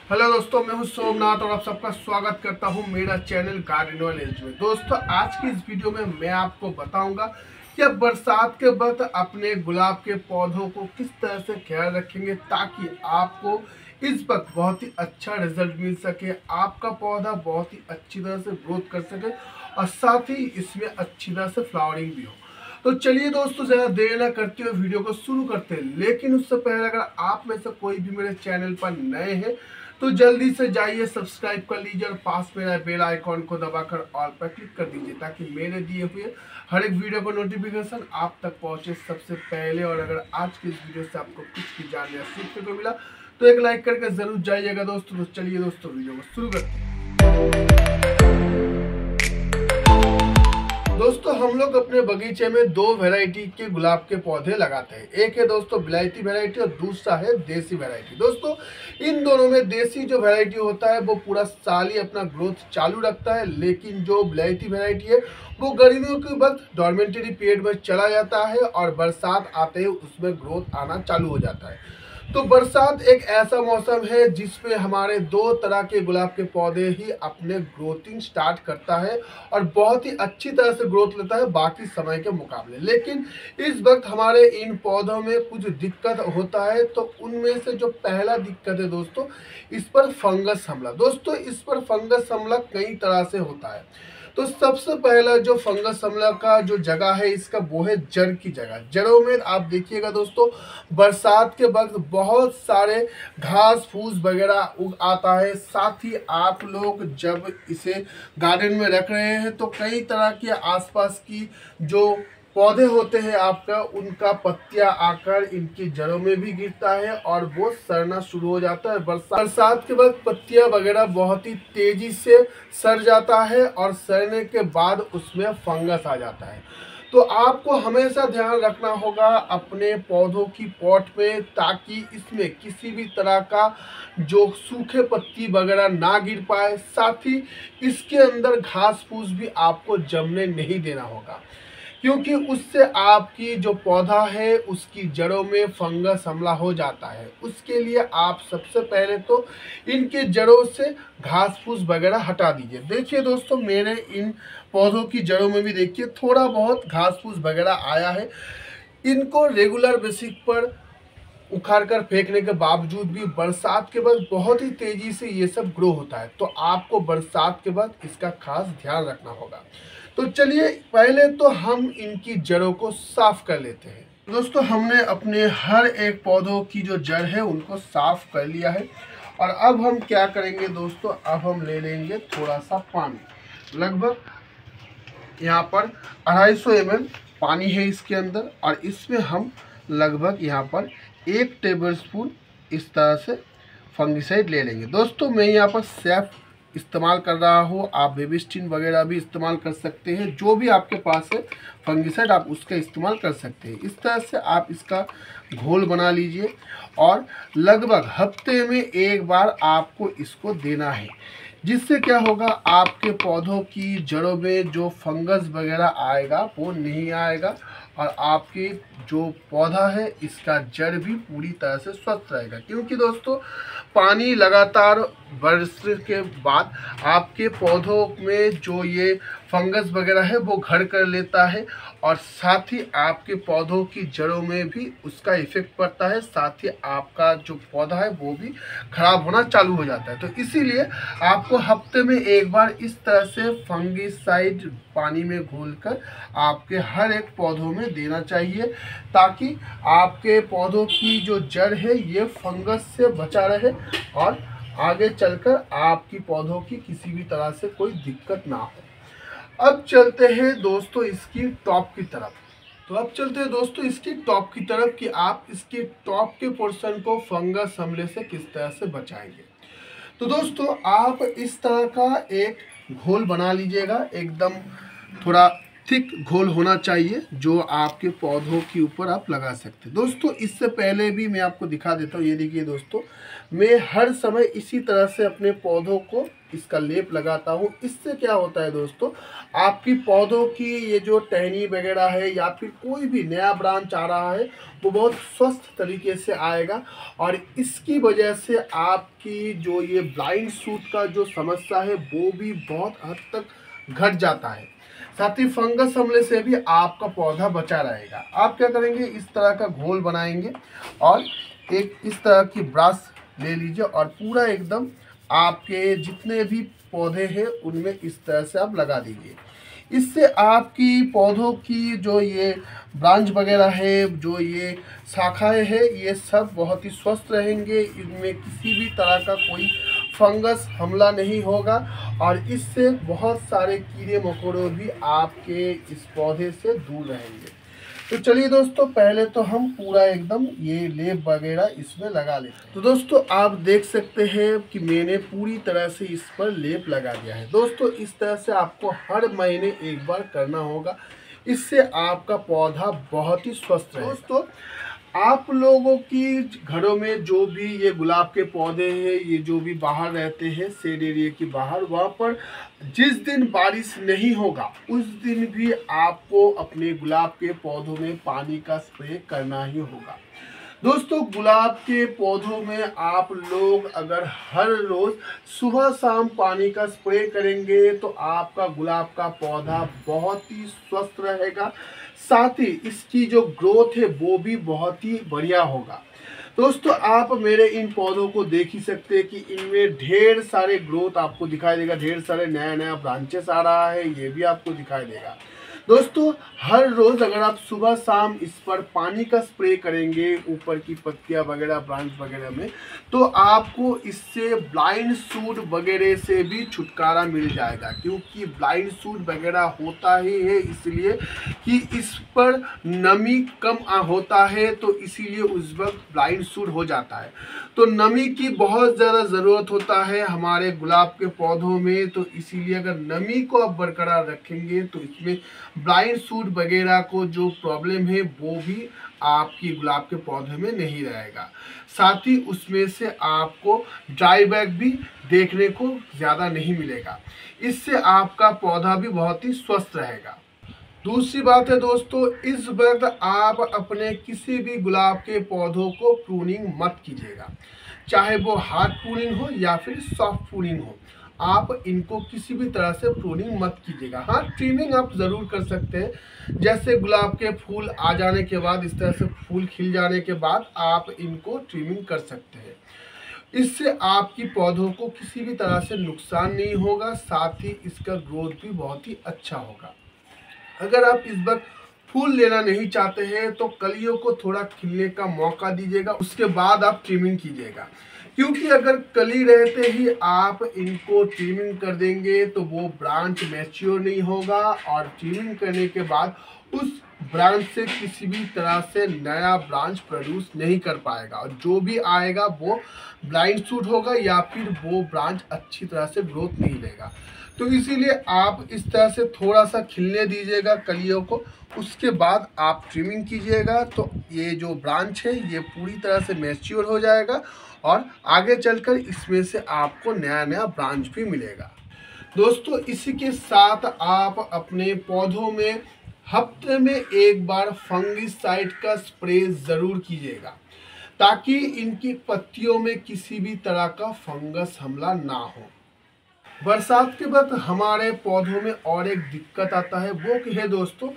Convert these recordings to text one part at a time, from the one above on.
Hello दोस्तों, मैं हूं सोमनाथ और आप सबका स्वागत करता हूं मेरा चैनल गार्डन नॉलेज में। दोस्तों, आज की इस वीडियो में मैं आपको बताऊंगा कि आप बरसात के वक्त अपने गुलाब के पौधों को किस तरह से ख्याल रखेंगे ताकि आपको इस वक्त बहुत ही अच्छा रिजल्ट मिल सके, आपका पौधा बहुत ही अच्छी तरह से ग्रोथ कर सके और साथ ही इसमें अच्छी तरह से फ्लावरिंग भी हो। तो चलिए दोस्तों, ज़्यादा देर ना करते हुए वीडियो को शुरू करते हैं। लेकिन उससे पहले अगर आप में से कोई भी मेरे चैनल पर नए हैं तो जल्दी से जाइए, सब्सक्राइब कर लीजिए और पास में बेल आइकॉन को दबाकर ऑल पर क्लिक कर दीजिए ताकि मेरे दिए हुए हर एक वीडियो का नोटिफिकेशन आप तक पहुंचे सबसे पहले। और अगर आज की इस वीडियो से आपको कुछ भी जानने या सीखने को मिला तो एक लाइक करके जरूर जाइएगा दोस्तों। तो चलिए दोस्तों, वीडियो को शुरू करते हैं। दोस्तों, हम लोग अपने बगीचे में दो वैरायटी के गुलाब के पौधे लगाते हैं। एक है दोस्तों विलायती वैरायटी और दूसरा है देसी वैरायटी। दोस्तों, इन दोनों में देसी जो वैरायटी होता है वो पूरा साल ही अपना ग्रोथ चालू रखता है, लेकिन जो विलायती वैरायटी है वो गर्मियों के वक्त डॉर्मेंटरी पीरियड में चला जाता है और बरसात आते ही उसमें ग्रोथ आना चालू हो जाता है। तो बरसात एक ऐसा मौसम है जिसमें हमारे दो तरह के गुलाब के पौधे ही अपने ग्रोथिंग स्टार्ट करता है और बहुत ही अच्छी तरह से ग्रोथ लेता है बाकी समय के मुकाबले। लेकिन इस वक्त हमारे इन पौधों में कुछ दिक्कत होता है। तो उनमें से जो पहला दिक्कत है दोस्तों, इस पर फंगस हमला। दोस्तों, इस पर फंगस हमला कई तरह से होता है। तो सबसे पहला जो फंगस हमला का जो जगह है इसका वो है जड़ की जगह। जड़ों में आप देखिएगा दोस्तों, बरसात के वक्त बहुत सारे घास फूस वगैरह उग आता है। साथ ही आप लोग जब इसे गार्डन में रख रहे हैं तो कई तरह के आसपास की जो पौधे होते हैं आपका, उनका पत्तियां आकर इनकी जड़ों में भी गिरता है और वो सड़ना शुरू हो जाता है। बरसात के वक्त पत्तियां वगैरह बहुत ही तेजी से सड़ जाता है और सड़ने के बाद उसमें फंगस आ जाता है। तो आपको हमेशा ध्यान रखना होगा अपने पौधों की पॉट में, ताकि इसमें किसी भी तरह का जो सूखे पत्ती वगैरह ना गिर पाए। साथ ही इसके अंदर घास फूस भी आपको जमने नहीं देना होगा, क्योंकि उससे आपकी जो पौधा है उसकी जड़ों में फंगस हमला हो जाता है। उसके लिए आप सबसे पहले तो इनके जड़ों से घास फूस वगैरह हटा दीजिए। देखिए दोस्तों, मेरे इन पौधों की जड़ों में भी देखिए थोड़ा बहुत घास फूस वगैरह आया है। इनको रेगुलर बेसिस पर उखाड़ कर फेंकने के बावजूद भी बरसात के बाद बहुत ही तेजी से ये सब ग्रो होता है। तो आपको बरसात के बाद इसका खास ध्यान रखना होगा। तो चलिए पहले तो हम इनकी जड़ों को साफ कर लेते हैं। दोस्तों, हमने अपने हर एक पौधों की जो जड़ है उनको साफ कर लिया है। और अब हम क्या करेंगे दोस्तों, अब हम ले लेंगे थोड़ा सा पानी। लगभग यहाँ पर 250 ml पानी है इसके अंदर, और इसमें हम लगभग यहाँ पर 1 टेबलस्पून इस तरह से फंगिसाइड ले लेंगे। दोस्तों, मैं यहाँ पर सैफ इस्तेमाल कर रहा हूँ, आप बेबिस्टिन वगैरह भी इस्तेमाल कर सकते हैं। जो भी आपके पास है फंगिसाइड आप उसका इस्तेमाल कर सकते हैं। इस तरह से आप इसका घोल बना लीजिए और लगभग हफ्ते में एक बार आपको इसको देना है। जिससे क्या होगा, आपके पौधों की जड़ों में जो फंगस वगैरह आएगा वो नहीं आएगा और आपकी जो पौधा है इसका जड़ भी पूरी तरह से स्वस्थ रहेगा। क्योंकि दोस्तों, पानी लगातार बरसने के बाद आपके पौधों में जो ये फंगस वगैरह है वो घर कर लेता है और साथ ही आपके पौधों की जड़ों में भी उसका इफेक्ट पड़ता है। साथ ही आपका जो पौधा है वो भी खराब होना चालू हो जाता है। तो इसीलिए आपको हफ्ते में एक बार इस तरह से फंगिसाइड पानी में घोलकर आपके हर एक पौधों में देना चाहिए, ताकि आपके पौधों की जो जड़ है ये फंगस से बचा रहे और आगे चलकर आपकी पौधों की किसी भी तरह से कोई दिक्कत ना हो। अब चलते हैं दोस्तों इसकी टॉप की तरफ। तो अब चलते हैं दोस्तों इसकी टॉप की तरफ कि आप इसके टॉप के पोर्शन को फंगस हमले से किस तरह से बचाएंगे। तो दोस्तों, आप इस तरह का एक घोल बना लीजिएगा, एकदम थोड़ा थिक घोल होना चाहिए जो आपके पौधों के ऊपर आप लगा सकते हैं। दोस्तों इससे पहले भी मैं आपको दिखा देता हूँ। ये देखिए दोस्तों, मैं हर समय इसी तरह से अपने पौधों को इसका लेप लगाता हूँ। इससे क्या होता है दोस्तों, आपकी पौधों की ये जो टहनी वगैरह है या फिर कोई भी नया ब्रांच आ रहा है वो बहुत स्वस्थ तरीके से आएगा, और इसकी वजह से आपकी जो ये ब्लाइंड शूट का जो समस्या है वो भी बहुत हद तक घट जाता है। साथ ही फंगस हमले से भी आपका पौधा बचा रहेगा। आप क्या करेंगे, इस तरह का घोल बनाएंगे और एक इस तरह की ब्रश ले लीजिए और पूरा एकदम आपके जितने भी पौधे हैं उनमें इस तरह से आप लगा दीजिए। इससे आपकी पौधों की जो ये ब्रांच वगैरह है, जो ये शाखाएं हैं, ये सब बहुत ही स्वस्थ रहेंगे। इनमें किसी भी तरह का कोई फंगस हमला नहीं होगा और इससे बहुत सारे कीड़े मकोड़े भी आपके इस पौधे से दूर रहेंगे। तो चलिए दोस्तों, पहले तो हम पूरा एकदम ये लेप वगैरह इसमें लगा लेते हैं। तो दोस्तों आप देख सकते हैं कि मैंने पूरी तरह से इस पर लेप लगा दिया है। दोस्तों इस तरह से आपको हर महीने एक बार करना होगा, इससे आपका पौधा बहुत ही स्वस्थ रहेगा। दोस्तों आप लोगों की घरों में जो भी ये गुलाब के पौधे हैं, ये जो भी बाहर रहते हैं शेड एरिया के बाहर, वहाँ पर जिस दिन बारिश नहीं होगा उस दिन भी आपको अपने गुलाब के पौधों में पानी का स्प्रे करना ही होगा। दोस्तों गुलाब के पौधों में आप लोग अगर हर रोज सुबह शाम पानी का स्प्रे करेंगे तो आपका गुलाब का पौधा बहुत ही स्वस्थ रहेगा, साथ ही इसकी जो ग्रोथ है वो भी बहुत ही बढ़िया होगा। दोस्तों आप मेरे इन पौधों को देख ही सकते हैं कि इनमें ढेर सारे ग्रोथ आपको दिखाई देगा, ढेर सारे नया नया ब्रांचेस आ रहा है, ये भी आपको दिखाई देगा। दोस्तों हर रोज अगर आप सुबह शाम इस पर पानी का स्प्रे करेंगे ऊपर की पत्तियां वगैरह ब्रांच वगैरह में, तो आपको इससे ब्लाइंड शूट वगैरह से भी छुटकारा मिल जाएगा। क्योंकि ब्लाइंड शूट वगैरह होता ही है इसलिए कि इस पर नमी कम होता है, तो इसीलिए उस वक्त ब्लाइंड शूट हो जाता है। तो नमी की बहुत ज़्यादा ज़रूरत होता है हमारे गुलाब के पौधों में, तो इसीलिए अगर नमी को आप बरकरार रखेंगे तो इसमें ब्लाइंड शूट वगैरह को जो प्रॉब्लम है वो भी आपकी गुलाब के पौधे में नहीं रहेगा। साथ ही उसमें से आपको ड्राई बैक भी देखने को ज़्यादा नहीं मिलेगा, इससे आपका पौधा भी बहुत ही स्वस्थ रहेगा। दूसरी बात है दोस्तों, इस वक्त आप अपने किसी भी गुलाब के पौधों को प्रूनिंग मत कीजिएगा, चाहे वो हार्ड प्रूनिंग हो या फिर सॉफ्ट प्रूनिंग हो। आप इनको किसी भी तरह से प्रूनिंग मत कीजिएगा। हाँ ट्रिमिंग आप ज़रूर कर सकते हैं, जैसे गुलाब के फूल आ जाने के बाद, इस तरह से फूल खिल जाने के बाद आप इनको ट्रिमिंग कर सकते हैं। इससे आपकी पौधों को किसी भी तरह से नुकसान नहीं होगा, साथ ही इसका ग्रोथ भी बहुत ही अच्छा होगा। अगर आप इस वक्त फूल लेना नहीं चाहते हैं तो कलियों को थोड़ा खिलने का मौका दीजिएगा, उसके बाद आप ट्रिमिंग कीजिएगा। क्योंकि अगर कली रहते ही आप इनको ट्रिमिंग कर देंगे तो वो ब्रांच मैच्योर नहीं होगा, और ट्रिमिंग करने के बाद उस ब्रांच से किसी भी तरह से नया ब्रांच प्रोड्यूस नहीं कर पाएगा, और जो भी आएगा वो ब्लाइंड शूट होगा या फिर वो ब्रांच अच्छी तरह से ग्रोथ नहीं देगा। तो इसीलिए आप इस तरह से थोड़ा सा खिलने दीजिएगा कलियों को, उसके बाद आप ट्रिमिंग कीजिएगा, तो ये जो ब्रांच है ये पूरी तरह से मैच्योर हो जाएगा और आगे चलकर इसमें से आपको नया नया ब्रांच भी मिलेगा। दोस्तों इसी के साथ आप अपने पौधों में हफ्ते में एक बार फंगिसाइड का स्प्रे ज़रूर कीजिएगा, ताकि इनकी पत्तियों में किसी भी तरह का फंगस हमला ना हो। बरसात के वक्त हमारे पौधों में और एक दिक्कत आता है, वो है दोस्तों,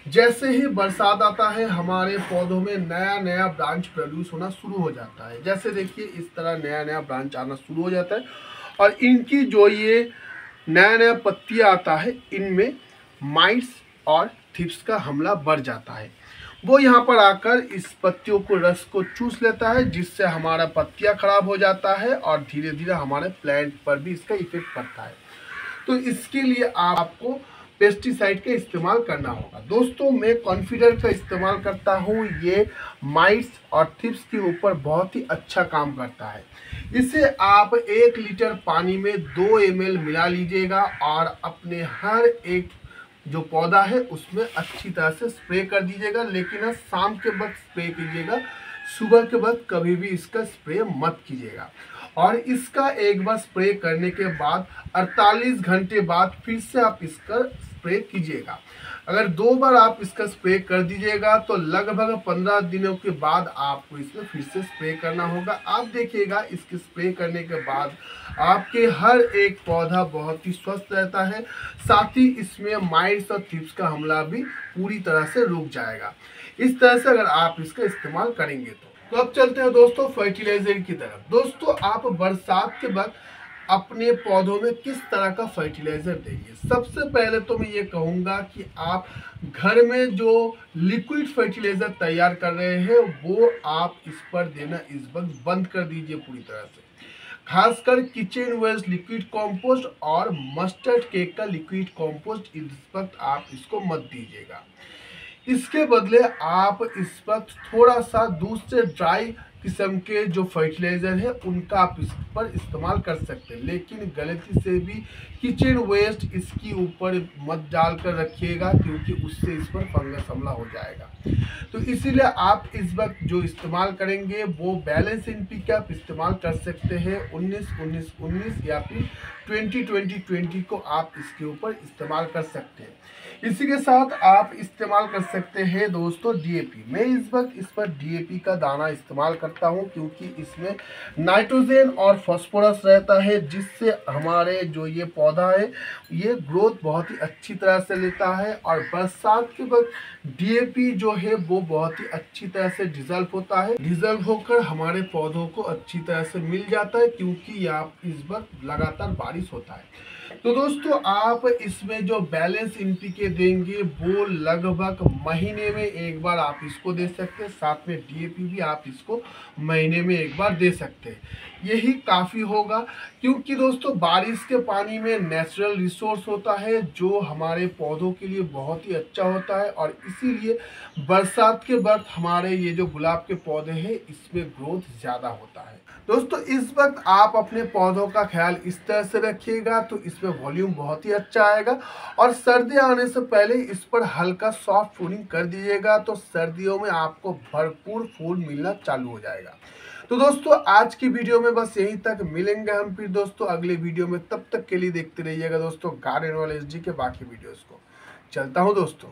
जैसे ही बरसात आता है हमारे पौधों में नया नया ब्रांच प्रोड्यूस होना शुरू हो जाता है। जैसे देखिए इस तरह नया नया ब्रांच आना शुरू हो जाता है, और इनकी जो ये नया नया पत्तियाँ आता है इनमें माइट्स और थिप्स का हमला बढ़ जाता है। वो यहाँ पर आकर इस पत्तियों को रस को चूस लेता है, जिससे हमारा पत्तियाँ खराब हो जाता है और धीरे धीरे हमारे प्लांट पर भी इसका इफेक्ट पड़ता है। तो इसके लिए आपको पेस्टिसाइड का इस्तेमाल करना होगा। दोस्तों मैं कॉन्फिडर का इस्तेमाल करता हूँ, ये माइट्स और थिप्स के ऊपर बहुत ही अच्छा काम करता है। इसे आप 1 लीटर पानी में 2 ml मिला लीजिएगा और अपने हर एक जो पौधा है उसमें अच्छी तरह से स्प्रे कर दीजिएगा, लेकिन शाम के वक्त स्प्रे कीजिएगा, सुबह के वक्त कभी भी इसका स्प्रे मत कीजिएगा। और इसका एक बार स्प्रे करने के बाद 48 घंटे बाद फिर से आप इसका स्प्रे कीजिएगा। अगर 2 बार आप इसका स्प्रे कर दीजिएगा तो लगभग 15 दिनों के बाद आपको इसमें फिर से स्प्रे करना होगा। आप देखिएगा इसके स्प्रे करने के बाद आपके हर एक पौधा बहुत ही स्वस्थ रहता है, साथ ही इसमें माइट्स और थ्रिप्स का हमला भी पूरी तरह से रुक जाएगा। इस तरह से अगर आप इसका इस्तेमाल करेंगे तो अब चलते हैं दोस्तों फर्टिलाइजर की तरफ। दोस्तों आप बरसात के वक्त अपने पौधों में किस तरह का फर्टिलाइजर देंगे? सबसे पहले तो मैं ये कहूँगा कि आप घर में जो लिक्विड फर्टिलाइजर तैयार कर रहे हैं वो आप इस पर देना इस वक्त बंद कर दीजिए पूरी तरह से। खासकर किचन वेस्ट लिक्विड कंपोस्ट और मस्टर्ड केक का लिक्विड कंपोस्ट इस वक्त आप इसको मत दीजिएगा। इसके बदले आप इस वक्त थोड़ा सा दूसरे ड्राई किस्म के जो फर्टिलाइजर है उनका आप इस पर इस्तेमाल कर सकते हैं, लेकिन गलती से भी किचन वेस्ट इसकी ऊपर मत डाल कर रखिएगा, क्योंकि उससे इस पर फंगस हमला हो जाएगा। तो इसीलिए आप इस वक्त जो इस्तेमाल करेंगे वो बैलेंस एनपीके आप इस्तेमाल कर सकते हैं 19-19-19 या फिर 20-20-20 को आप इसके ऊपर इस्तेमाल कर सकते हैं। इसी के साथ आप इस्तेमाल कर सकते हैं दोस्तों डीएपी। मैं इस वक्त इस पर डीएपी का दाना इस्तेमाल करता हूं, क्योंकि इसमें नाइट्रोजन और फास्फोरस रहता है, जिससे हमारे जो ये पौधा है ये ग्रोथ बहुत ही अच्छी तरह से लेता है। और बरसात के वक्त डीएपी जो है वो बहुत ही अच्छी तरह से डिजल्व होता है, डिजल्व होकर हमारे पौधों को अच्छी तरह से मिल जाता है, क्योंकि आप इस वक्त लगातार बारिश होता है। तो दोस्तों आप इसमें जो बैलेंस एनपीके देंगे वो लगभग महीने में एक बार आप इसको दे सकते हैं, साथ में डीएपी भी आप इसको महीने में एक बार दे सकते हैं। यही काफ़ी होगा, क्योंकि दोस्तों बारिश के पानी में नेचुरल रिसोर्स होता है जो हमारे पौधों के लिए बहुत ही अच्छा होता है, और इसीलिए बरसात के वक्त हमारे ये जो गुलाब के पौधे हैं इसमें ग्रोथ ज़्यादा होता है। दोस्तों इस वक्त आप अपने पौधों का ख्याल इस तरह से रखिएगा तो इसमें वॉल्यूम बहुत ही अच्छा आएगा, और सर्दी आने से पहले इस पर हल्का सॉफ्ट प्रूनिंग कर दीजिएगा तो सर्दियों में आपको भरपूर फूल मिलना चालू हो जाएगा। तो दोस्तों आज की वीडियो में बस यहीं तक, मिलेंगे हम फिर दोस्तों अगले वीडियो में। तब तक के लिए देखते रहिएगा दोस्तों गार्डन वर्ल्ड एसडी के बाकी वीडियोस को। चलता हूँ दोस्तों।